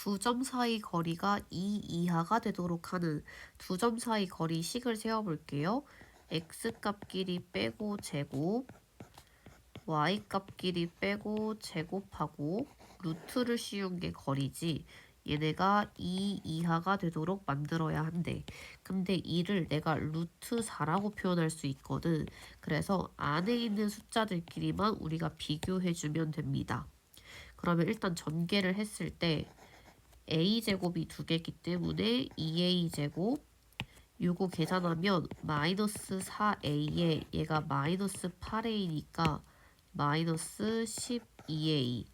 두 점 사이 거리가 2 이하가 되도록 하는 두 점 사이 거리 식을 세어볼게요. x값끼리 빼고 제곱, y값끼리 빼고 제곱하고 루트를 씌운 게 거리지. 얘네가 2 이하가 되도록 만들어야 한대. 근데 이를 내가 루트 4라고 표현할 수 있거든. 그래서 안에 있는 숫자들끼리만 우리가 비교해주면 됩니다. 그러면 일단 전개를 했을 때 a제곱이 두 개이기 때문에 2a제곱 요거 계산하면 마이너스 4a에 얘가 마이너스 8a니까 마이너스 12a.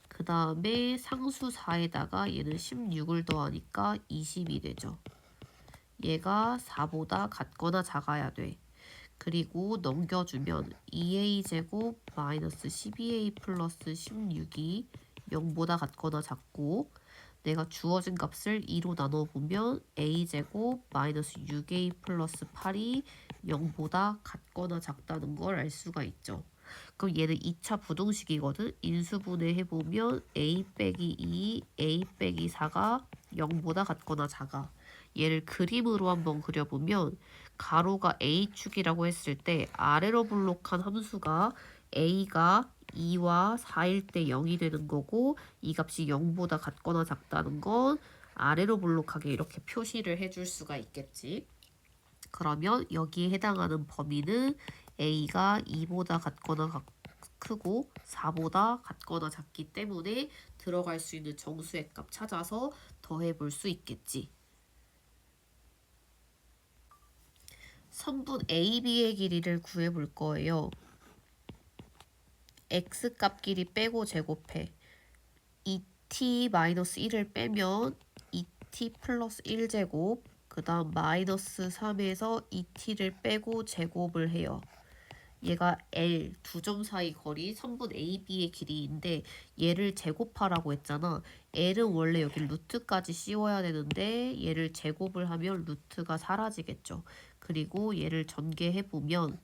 그 다음에 상수 4에다가 얘는 16을 더하니까 20이 되죠. 얘가 4보다 같거나 작아야 돼. 그리고 넘겨주면 2a제곱 마이너스 12a 플러스 16이 0보다 같거나 작고, 내가 주어진 값을 2로 나눠보면 a제곱 마이너스 6a 플러스 8이 0보다 같거나 작다는 걸 알 수가 있죠. 그럼 얘는 2차 부등식이거든. 인수분해 해보면 a 빼기 2, a 빼기 4가 0보다 같거나 작아. 얘를 그림으로 한번 그려보면 가로가 a축이라고 했을 때 아래로 블록한 함수가 a가 2와 4일 때 0이 되는 거고, 이 값이 0보다 같거나 작다는 건 아래로 블록하게 이렇게 표시를 해줄 수가 있겠지. 그러면 여기에 해당하는 범위는 a가 2보다 같거나 크고 4보다 같거나 작기 때문에 들어갈 수 있는 정수의 값 찾아서 더해 볼 수 있겠지. 선분 AB의 길이를 구해 볼 거예요. x값끼리 빼고 제곱해. 2t-1을 빼면 2t 플러스 1제곱, 그 다음 마이너스 3에서 2t를 빼고 제곱을 해요. 얘가 L 두 점 사이 거리 선분 AB의 길이인데 얘를 제곱하라고 했잖아. L은 원래 여기 루트까지 씌워야 되는데 얘를 제곱을 하면 루트가 사라지겠죠. 그리고 얘를 전개해보면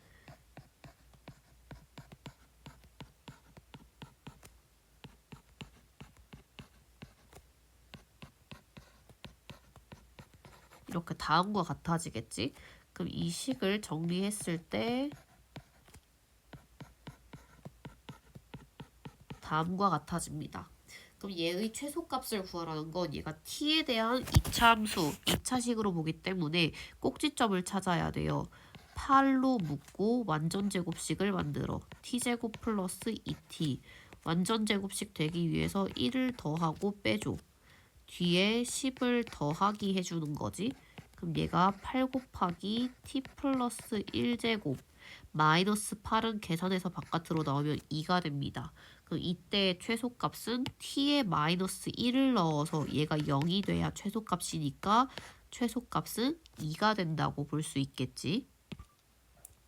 이렇게 다음과 같아지겠지? 그럼 이 식을 정리했을 때 다음과 같아집니다. 그럼 얘의 최소값을 구하라는 건 얘가 t에 대한 2차 함수, 2차식으로 보기 때문에 꼭지점을 찾아야 돼요. 8로 묶고 완전제곱식을 만들어. t제곱 플러스 2t. 완전제곱식 되기 위해서 1을 더하고 빼줘. 뒤에 10을 더하기 해주는 거지. 그럼 얘가 8 곱하기 t 플러스 1제곱 마이너스 8은 계산해서 바깥으로 나오면 2가 됩니다. 그럼 이때 최소값은 t에 마이너스 1을 넣어서 얘가 0이 돼야 최소값이니까 최소값은 2가 된다고 볼 수 있겠지.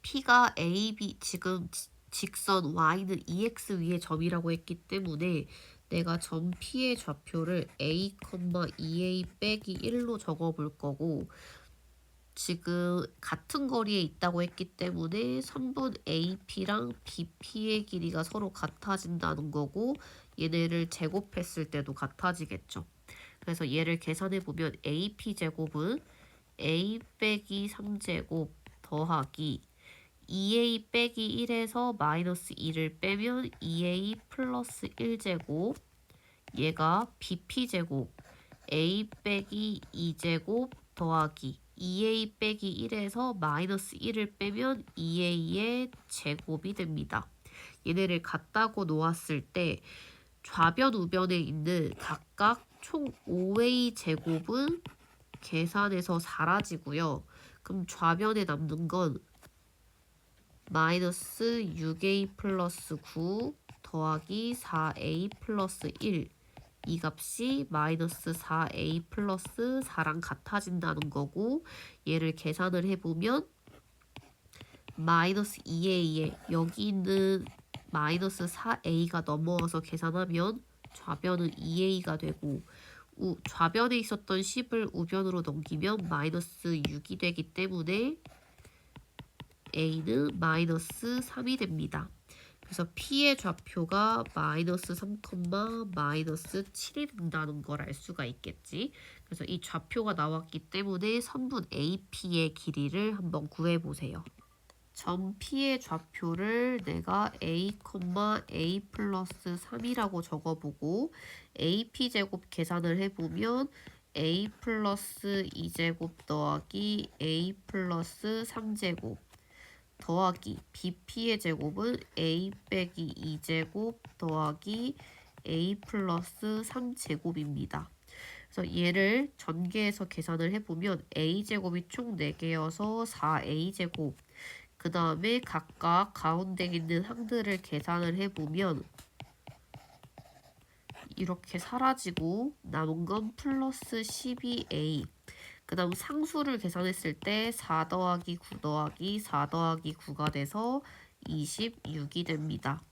p가 a, b, 지금 직선 y는 2x 위의 점이라고 했기 때문에 내가 점 p의 좌표를 a, 2a 빼기 1로 적어볼 거고, 지금 같은 거리에 있다고 했기 때문에 선분 AP랑 BP의 길이가 서로 같아진다는 거고, 얘네를 제곱했을 때도 같아지겠죠. 그래서 얘를 계산해보면 AP제곱은 A 빼기 3제곱 더하기 2A 빼기 1에서 마이너스 2를 빼면 2A 플러스 1제곱, 얘가 BP제곱 A 빼기 2제곱 더하기 2a 빼기 1에서 마이너스 1을 빼면 2a의 제곱이 됩니다. 얘네를 같다고 놓았을 때 좌변 우변에 있는 각각 총 5a 제곱은 계산해서 사라지고요. 그럼 좌변에 남는 건 마이너스 6a 플러스 9 더하기 4a 플러스 1, 이 값이 마이너스 4a 플러스 4랑 같아진다는 거고, 얘를 계산을 해보면 마이너스 2a에 여기 있는 마이너스 4a가 넘어와서 계산하면 좌변은 2a가 되고, 좌변에 있었던 10을 우변으로 넘기면 마이너스 6이 되기 때문에 a는 마이너스 3이 됩니다. 그래서 P의 좌표가 마이너스 3, 마이너스 7이 된다는 걸 알 수가 있겠지. 그래서 이 좌표가 나왔기 때문에 선분 AP의 길이를 한번 구해보세요. 점 P의 좌표를 내가 A, A 플러스 3이라고 적어보고 AP제곱 계산을 해보면 A 플러스 2제곱 더하기 A 플러스 3제곱 더하기 BP의 제곱은 A 빼기 2제곱 더하기 A 플러스 3제곱입니다. 그래서 얘를 전개해서 계산을 해보면 A제곱이 총 4개여서 4A제곱 그 다음에 각각 가운데 있는 항들을 계산을 해보면 이렇게 사라지고 남은 건 플러스 12A 그 다음 상수를 계산했을 때 4 더하기 9 더하기 4 더하기 9가 돼서 26이 됩니다.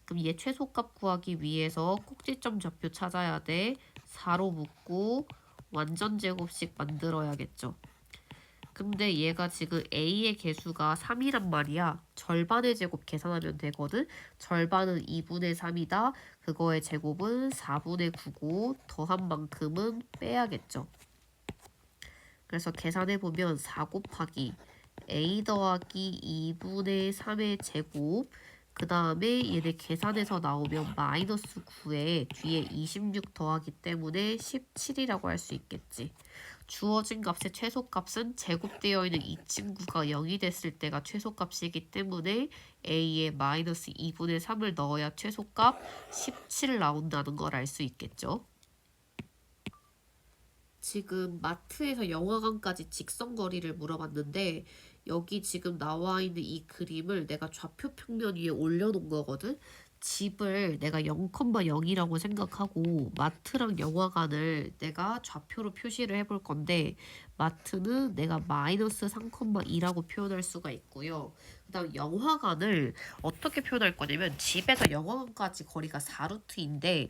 그럼 얘 최소값 구하기 위해서 꼭지점 좌표 찾아야 돼. 4로 묶고 완전 제곱식 만들어야겠죠. 근데 얘가 지금 A의 개수가 3이란 말이야. 절반의 제곱 계산하면 되거든. 절반은 2분의 3이다. 그거의 제곱은 4분의 9고 더한 만큼은 빼야겠죠. 그래서 계산해보면 4 곱하기 A 더하기 2분의 3의 제곱 그 다음에 얘네 계산해서 나오면 마이너스 9에 뒤에 26 더하기 때문에 17이라고 할 수 있겠지. 주어진 값의 최소값은 제곱되어 있는 이 친구가 0이 됐을 때가 최소값이기 때문에 A에 마이너스 2분의 3을 넣어야 최소값 17 나온다는 걸 알 수 있겠죠. 지금 마트에서 영화관까지 직선거리를 물어봤는데 여기 지금 나와 있는 이 그림을 내가 좌표 평면 위에 올려놓은 거거든. 집을 내가 0,0이라고 생각하고 마트랑 영화관을 내가 좌표로 표시를 해볼 건데 마트는 내가 마이너스 3,2라고 표현할 수가 있고요. 그 다음 영화관을 어떻게 표현할 거냐면 집에서 영화관까지 거리가 4루트인데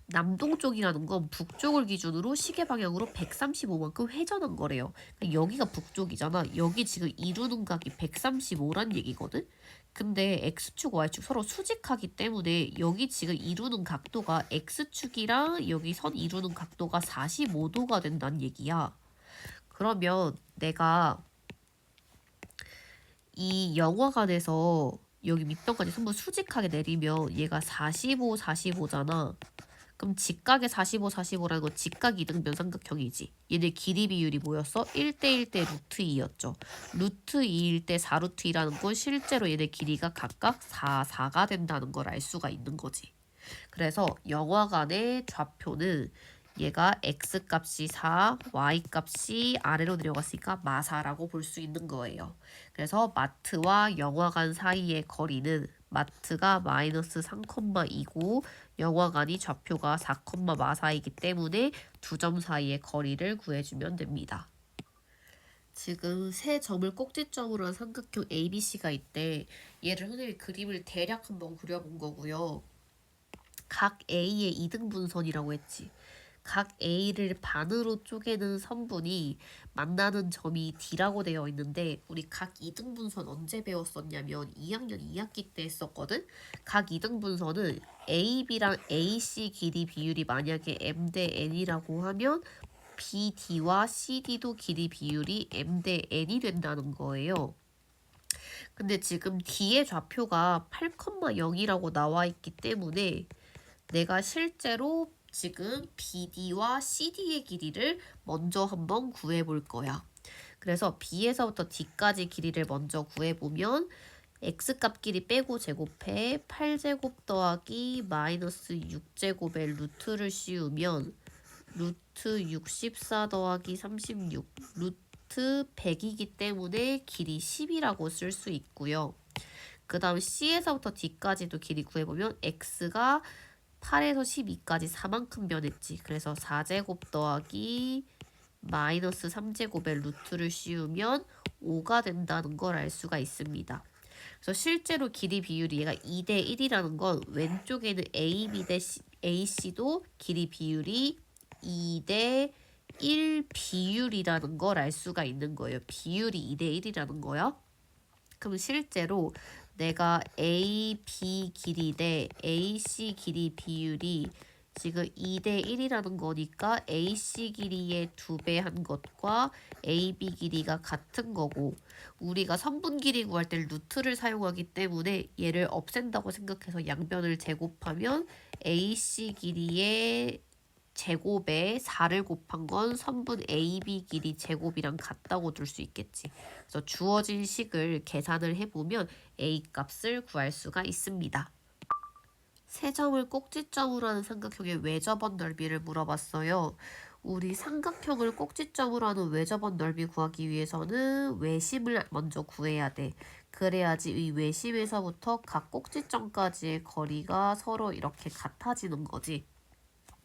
남동쪽이라는 건 북쪽을 기준으로 시계 방향으로 135만큼 회전한 거래요. 그러니까 여기가 북쪽이잖아. 여기 지금 이루는 각이 135란 얘기거든. 근데 X축, Y축 서로 수직하기 때문에 여기 지금 이루는 각도가 X축이랑 여기 선 이루는 각도가 45도가 된다는 얘기야. 그러면 내가 이 영화관에서 여기 밑변까지 전부 수직하게 내리면 얘가 45, 45잖아. 그럼 직각의 45, 45라는 건 직각 이등변 삼각형이지. 얘네 길이 비율이 뭐였어? 1대 1대 루트 2였죠. 루트 2일 때 4루트 2라는 건 실제로 얘네 길이가 각각 4, 4가 된다는 걸 알 수가 있는 거지. 그래서 영화관의 좌표는 얘가 x값이 4, y값이 아래로 내려갔으니까 마사라고 볼 수 있는 거예요. 그래서 마트와 영화관 사이의 거리는 마트가 마이너스 3,2고 영화관이 좌표가 4, 마사이기 때문에 두 점 사이의 거리를 구해주면 됩니다. 지금 세 점을 꼭지점으로 한 삼각형 ABC가 있대. 얘를 선생님이 그림을 대략 한번 그려본 거고요. 각 A의 이등분선이라고 했지. 각 A를 반으로 쪼개는 선분이 만나는 점이 D라고 되어 있는데 우리 각 이등분선 언제 배웠었냐면 2학년 2학기 때 했었거든. 각 이등분선은 AB랑 AC 길이 비율이 만약에 M 대 N이라고 하면 BD와 CD도 길이 비율이 M 대 N이 된다는 거예요. 근데 지금 D의 좌표가 8,0이라고 나와 있기 때문에 내가 실제로 지금 BD와 CD의 길이를 먼저 한번 구해볼 거야. 그래서 B에서부터 D까지 길이를 먼저 구해보면 X값 길이 빼고 제곱해 8제곱 더하기 마이너스 6제곱의 루트를 씌우면 루트 64 더하기 36 루트 100이기 때문에 길이 10이라고 쓸 수 있고요. 그 다음 C에서부터 D까지도 길이 구해보면 X가 8에서 12까지 4만큼 변했지. 그래서 4제곱 더하기 마이너스 3제곱의 루트를 씌우면 5가 된다는 걸 알 수가 있습니다. 그래서 실제로 길이 비율이 얘가 2대 1이라는 건 왼쪽에는 AB 대 AC도 길이 비율이 2대 1 비율이라는 걸 알 수가 있는 거예요. 비율이 2대 1이라는 거야. 그럼 실제로 내가 AB 길이 대 AC 길이 비율이 지금 2대 1이라는 거니까 AC 길이의 2배 한 것과 AB 길이가 같은 거고, 우리가 선분 길이 구할 때 루트를 사용하기 때문에 얘를 없앤다고 생각해서 양변을 제곱하면 AC 길이의 제곱에 4를 곱한 건 선분 AB 길이 제곱이랑 같다고 둘 수 있겠지. 그래서 주어진 식을 계산을 해보면 A 값을 구할 수가 있습니다. 세 점을 꼭지점으로 하는 삼각형의 외접원 넓이를 물어봤어요. 우리 삼각형을 꼭지점으로 하는 외접원 넓이 구하기 위해서는 외심을 먼저 구해야 돼. 그래야지 이 외심에서부터 각 꼭지점까지의 거리가 서로 이렇게 같아지는 거지.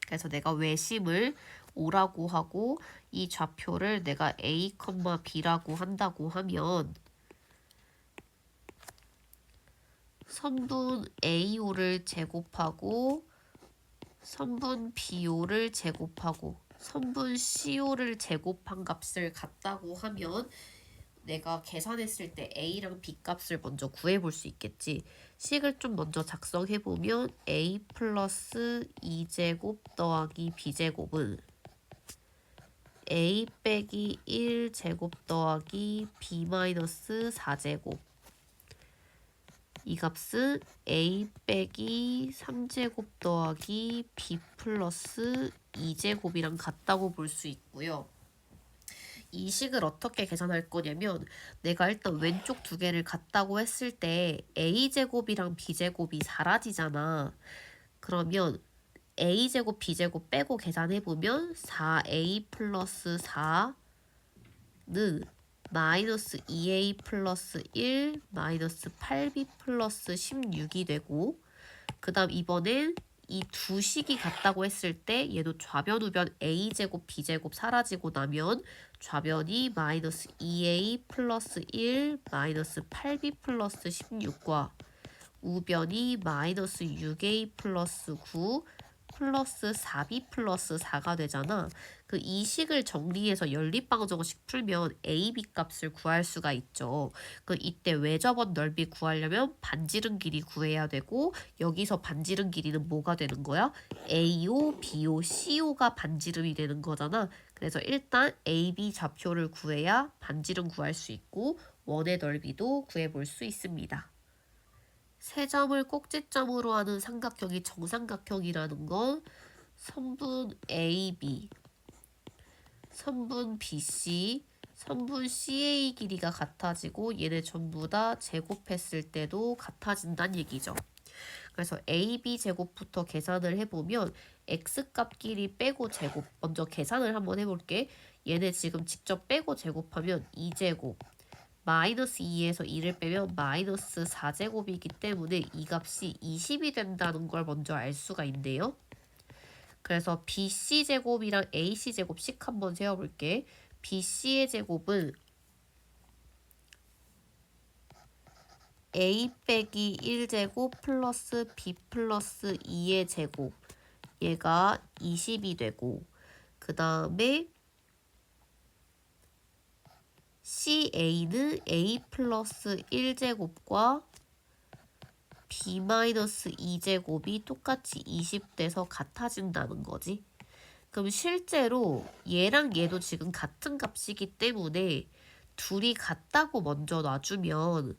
그래서 내가 외심을 5라고 하고 이 좌표를 내가 A, B라고 한다고 하면 선분 AO를 제곱하고 선분 BO를 제곱하고 선분 CO를 제곱한 값을 같다고 하면 내가 계산했을 때 A랑 B 값을 먼저 구해볼 수 있겠지. 식을 좀 먼저 작성해보면 A 플러스 2제곱 더하기 B제곱은 A 빼기 1제곱 더하기 B 마이너스 4제곱, 이 값은 A 빼기 3제곱 더하기 B 플러스 2제곱이랑 같다고 볼 수 있고요. 이 식을 어떻게 계산할 거냐면 내가 일단 왼쪽 두 개를 같다고 했을 때 A제곱이랑 B제곱이 사라지잖아. 그러면 A제곱, B제곱 빼고 계산해보면 4A 플러스 4는 마이너스 2A 플러스 1 마이너스 8B 플러스 16이 되고, 그 다음 이번엔 이 두 식이 같다고 했을 때 얘도 좌변 우변 A제곱 B제곱 사라지고 나면 좌변이 마이너스 2A 플러스 1 마이너스 8B 플러스 16과 우변이 마이너스 6A 플러스 9 플러스 4B 플러스 4가 되잖아. 그 이 식을 정리해서 연립방정식 풀면 AB 값을 구할 수가 있죠. 그 이때 외접원 넓이 구하려면 반지름 길이 구해야 되고, 여기서 반지름 길이는 뭐가 되는 거야? AO, BO, CO가 반지름이 되는 거잖아. 그래서 일단 AB 좌표를 구해야 반지름 구할 수 있고 원의 넓이도 구해볼 수 있습니다. 세 점을 꼭지점으로 하는 삼각형이 정삼각형이라는 건 선분 AB, 선분 BC, 선분 CA 길이가 같아지고 얘네 전부 다 제곱했을 때도 같아진다는 얘기죠. 그래서 AB 제곱부터 계산을 해보면 X값 길이 빼고 제곱, 먼저 계산을 한번 해볼게. 얘네 지금 직접 빼고 제곱하면 2제곱 마이너스 2에서 2를 빼면 마이너스 4제곱이기 때문에 이 값이 20이 된다는 걸 먼저 알 수가 있네요. 그래서 BC제곱이랑 AC제곱씩 한번 세워볼게. BC의 제곱은 A 빼기 1제곱 플러스 B 플러스 2의 제곱, 얘가 20이 되고, 그 다음에 CA는 A 플러스 1제곱과 B 마이너스 2제곱이 똑같이 20돼서 같아진다는 거지. 그럼 실제로 얘랑 얘도 지금 같은 값이기 때문에 둘이 같다고 먼저 놔주면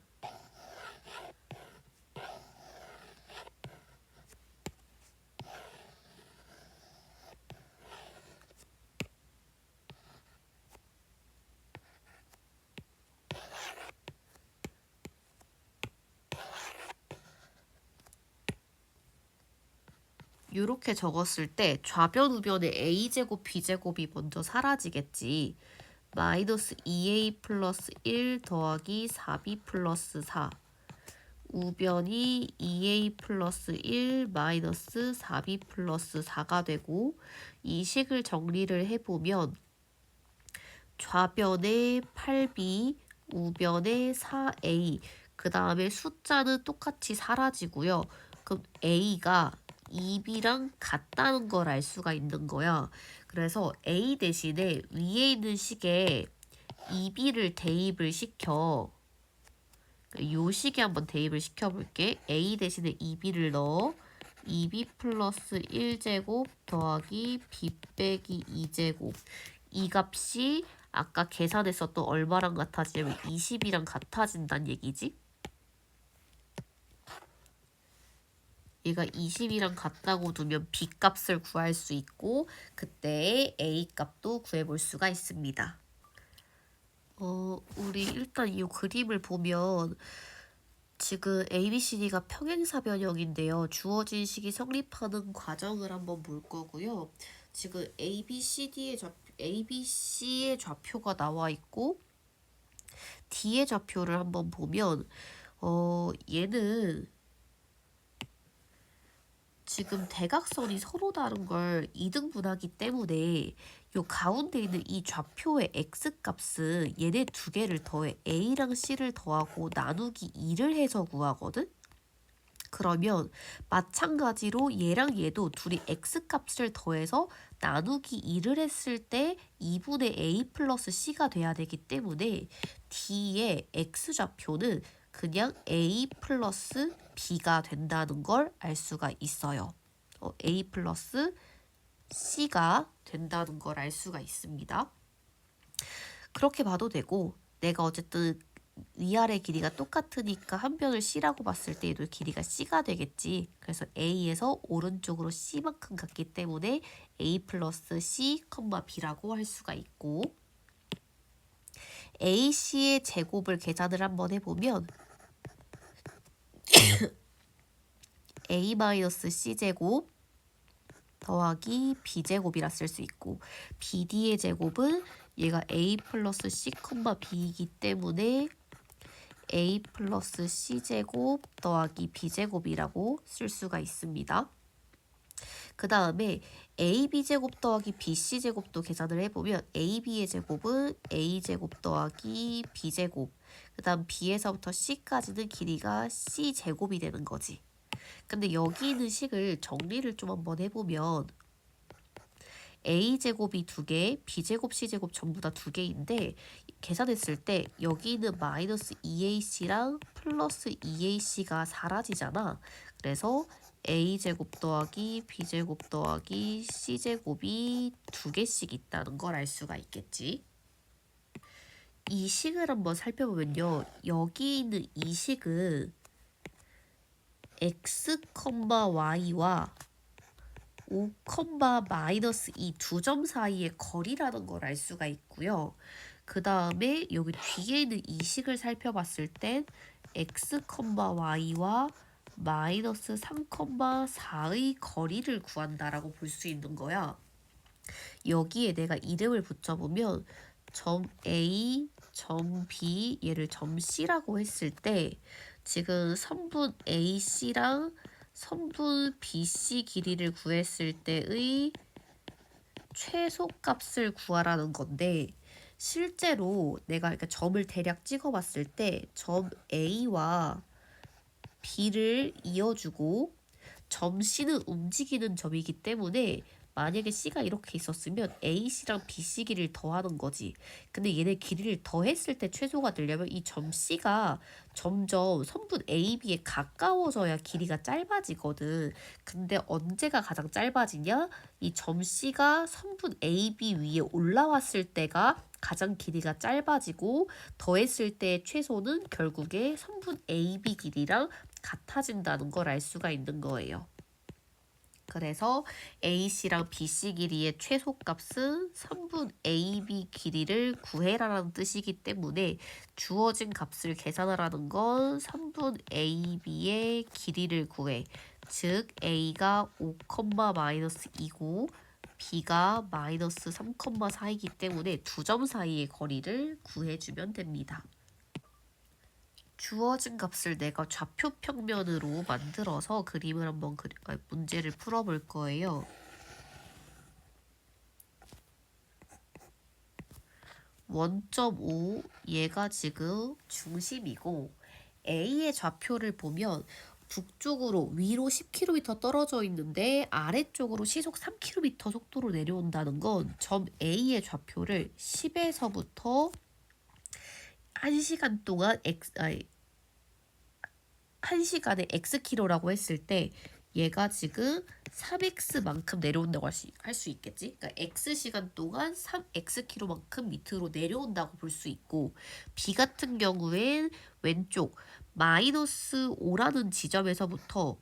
이렇게 적었을 때 좌변 우변의 A제곱 B제곱이 먼저 사라지겠지. 마이너스 2A 플러스 1 더하기 4B 플러스 4, 우변이 2A 플러스 1 마이너스 4B 플러스 4가 되고, 이 식을 정리를 해보면 좌변에 8B, 우변에 4A, 그 다음에 숫자는 똑같이 사라지고요. 그럼 A가 2B랑 같다는 걸 알 수가 있는 거야. 그래서 A 대신에 위에 있는 식에 2B를 대입을 시켜. 요 식에 한번 대입을 시켜볼게. a 대신에 2b를 넣어. 2b 플러스 1제곱 더하기 b 빼기 2제곱. 이 값이 아까 계산했었던 얼마랑 같아지냐면 20이랑 같아진다는 얘기지? 얘가 20이랑 같다고 두면 b 값을 구할 수 있고 그때 a 값도 구해볼 수가 있습니다. 우리 일단 이 그림을 보면 지금 ABCD가 평행사 변형인데요. 주어진 식이 성립하는 과정을 한번 볼 거고요. 지금 ABC의 좌표가 나와 있고 D의 좌표를 한번 보면 얘는 지금 대각선이 서로 다른 걸 이등분하기 때문에 요 가운데 있는 이 좌표의 x값은 얘네 두 개를 더해 a랑 c를 더하고 나누기 2를 해서 구하거든? 그러면 마찬가지로 얘랑 얘도 둘이 x값을 더해서 나누기 2를 했을 때 2분의 a 플러스 c가 돼야 되기 때문에 D의 x좌표는 그냥 a 플러스 b가 된다는 걸 알 수가 있어요. a 플러스 c가 된다는 걸 알 수가 있습니다. 그렇게 봐도 되고 내가 어쨌든 위아래 길이가 똑같으니까 한 변을 c라고 봤을 때 얘도 길이가 c가 되겠지. 그래서 a에서 오른쪽으로 c만큼 갔기 때문에 a 플러스 c, b라고 할 수가 있고 ac의 제곱을 계산을 한번 해보면 a-c제곱 더하기 b제곱이라 쓸 수 있고 bd의 제곱은 얘가 a 플러스 c, b이기 때문에 a 플러스 c제곱 더하기 b제곱이라고 쓸 수가 있습니다. 그 다음에 ab제곱 더하기 bc제곱도 계산을 해보면 ab의 제곱은 a제곱 더하기 b제곱 그 다음 b에서부터 c까지는 길이가 c제곱이 되는 거지. 근데 여기 있는 식을 정리를 좀 한번 해보면 a제곱이 2개, b제곱, c제곱 전부 다 2개인데 계산했을 때 여기는 마이너스 2ac랑 플러스 2ac가 사라지잖아. 그래서 a제곱 더하기 b제곱 더하기 c제곱이 2개씩 있다는 걸 알 수가 있겠지. 이 식을 한번 살펴보면요. 여기 있는 이 식은 x, y와 5, 마이너스 이 두 점 사이의 거리라는 걸 알 수가 있고요. 그 다음에 여기 뒤에 있는 이 식을 살펴봤을 땐 x, y와 마이너스 3, 4의 거리를 구한다라고 볼 수 있는 거야. 여기에 내가 이름을 붙여보면 점 A, 점 B, 얘를 점 C라고 했을 때 지금 선분 AC랑 선분 BC 길이를 구했을 때의 최소값을 구하라는 건데 실제로 내가 이렇게 점을 대략 찍어봤을 때 점 A와 B를 이어주고 점 C는 움직이는 점이기 때문에 만약에 C가 이렇게 있었으면 AC랑 BC 길이를 더하는 거지. 근데 얘네 길이를 더했을 때 최소가 되려면 이 점 C가 점점 선분 AB에 가까워져야 길이가 짧아지거든. 근데 언제가 가장 짧아지냐? 이 점 C가 선분 AB 위에 올라왔을 때가 가장 길이가 짧아지고 더했을 때 최소는 결국에 선분 AB 길이랑 같아진다는 걸 알 수가 있는 거예요. 그래서 AC랑 BC 길이의 최소값은 선분 AB 길이를 구해라라는 뜻이기 때문에 주어진 값을 계산하라는 건 선분 AB의 길이를 구해. 즉 A가 5, 마이너스 2고 B가 마이너스 3, 4이기 때문에 두 점 사이의 거리를 구해주면 됩니다. 주어진 값을 내가 좌표 평면으로 만들어서 그림을 한번 문제를 풀어볼 거예요. 원점 5 얘가 지금 중심이고 A의 좌표를 보면 북쪽으로 위로 10km 떨어져 있는데 아래쪽으로 시속 3km 속도로 내려온다는 건 점 A의 좌표를 10에서부터 1시간 동안 1시간에 x키로라고 했을 때 얘가 지금 3x만큼 내려온다고 할 수 있겠지? 그러니까 x시간 동안 3x키로만큼 밑으로 내려온다고 볼 수 있고 b 같은 경우엔 왼쪽 마이너스 5라는 지점에서부터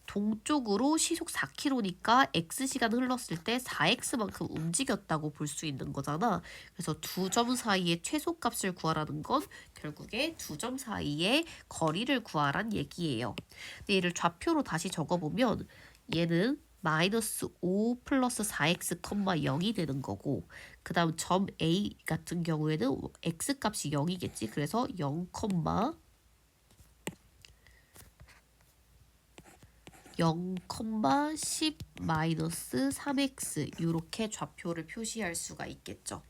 동쪽으로 시속 4km니까 x시간 흘렀을 때 4x만큼 움직였다고 볼 수 있는 거잖아. 그래서 두 점 사이의 최소값을 구하라는 건 결국에 두 점 사이의 거리를 구하란 얘기예요. 근데 얘를 좌표로 다시 적어보면 얘는 마이너스 5 플러스 4x, 0이 되는 거고 그 다음 점 A 같은 경우에는 x값이 0이겠지. 그래서 0, 0,10 마이너스 3x 이렇게 좌표를 표시할 수가 있겠죠.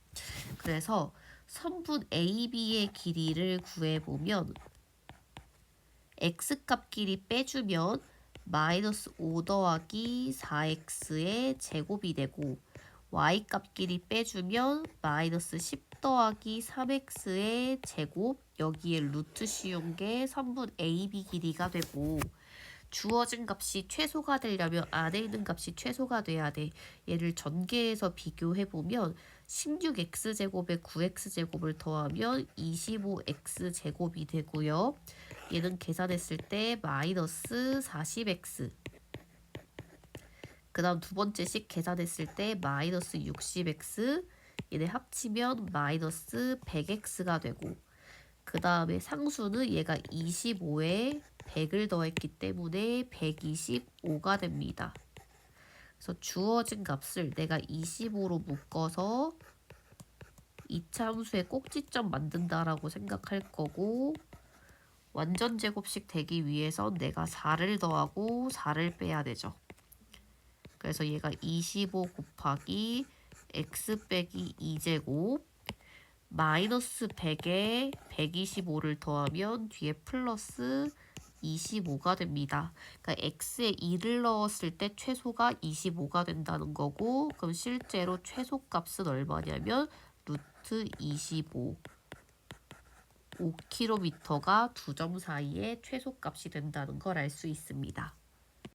그래서 선분 AB의 길이를 구해보면 x값끼리 빼주면 마이너스 5 더하기 4x의 제곱이 되고 y값끼리 빼주면 마이너스 10 더하기 3x의 제곱 여기에 루트 씌운 게 선분 AB 길이가 되고 주어진 값이 최소가 되려면 안에 있는 값이 최소가 돼야 돼. 얘를 전개해서 비교해보면 16x제곱에 9x제곱을 더하면 25x제곱이 되고요. 얘는 계산했을 때 마이너스 40x. 그 다음 두 번째 식 계산했을 때 마이너스 60x. 얘네 합치면 마이너스 100x가 되고 그 다음에 상수는 얘가 25에 100을 더했기 때문에 125가 됩니다. 그래서 주어진 값을 내가 25로 묶어서 이차함수의 꼭지점 만든다라고 생각할 거고 완전 제곱식 되기 위해서 내가 4를 더하고 4를 빼야 되죠. 그래서 얘가 25 곱하기 x 빼기 2제곱 마이너스 100에 125를 더하면 뒤에 플러스 25가 됩니다. 그러니까 x에 2를 넣었을 때 최소가 25가 된다는 거고 그럼 실제로 최소값은 얼마냐면 루트 25 5km가 두 점 사이의 최소값이 된다는 걸 알 수 있습니다.